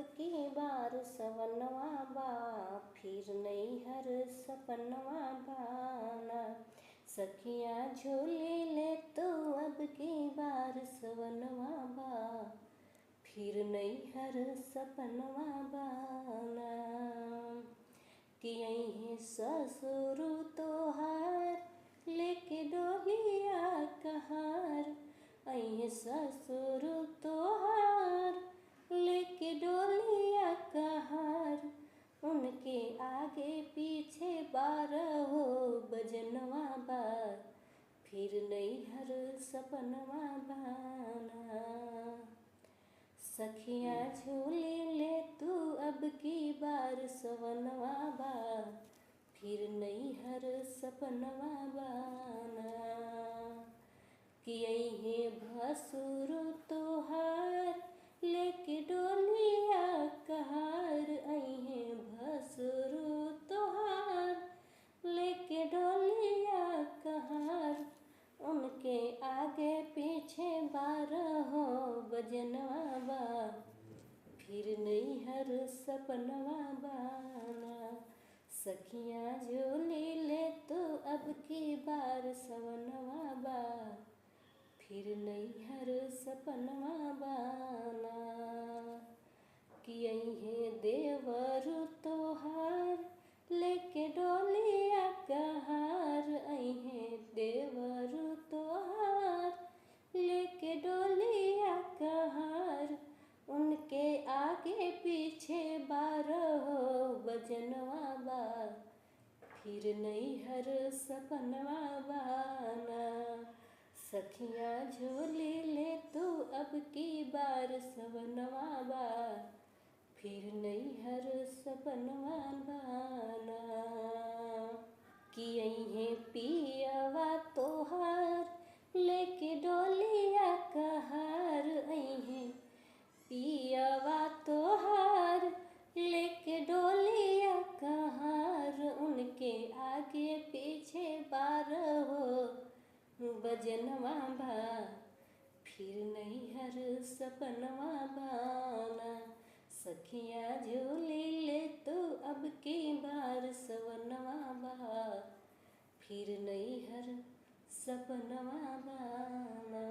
की बार सवनवा बा, फिर नैहर सपनवा बाना। सखिया झूली ले तो अब की बार सवनवा बा, फिर नैहर सपनवा बाना। कि अइहे ससुर तोहार लेके डोलिया कहार, अइहे ससुर तोहार लेके डोलिया कहार। उनके आगे पीछे 12 बजनवा बा, फिर नैहर सपनवा बाना। सखिया झूली ले तू अब की बार सवनवा बा, फिर नैहर सपनवा बाना। कि अइहे भसुर तोहार लेके डोलिया कहार, अइहे भसुर तोहार लेके डोलिया कहार। उनके आगे पीछे 12 बजनवा बा, फिर नैहर सपनवा बाना। सखिया झूली ले तो अब की बार सवनवा बा, फिर नैहर सपनवा बाना। कि अइहे देवर तोहार लेके डोलिया कहार, अइहे देवर तोहार लेके डोलिया कहार। उनके आगे पीछे 12 बजनवा बा, फिर नैहर सपनवा बाना। सखिया झूली ले तू अब की बार सवनवा बा, फिर नैहर सपनवा बाना। कि अइहे पियवा तोहार लेके डोलिया कहार, अइहे पियवा तोहार लेके डोलिया कहार। उनके आगे पीछे 12 बजनवा बा, फिर नैहर सपनवा बाना। सखिया झूली ले तो अब की बार सवनवा बा, फिर नैहर सपनवा बाना।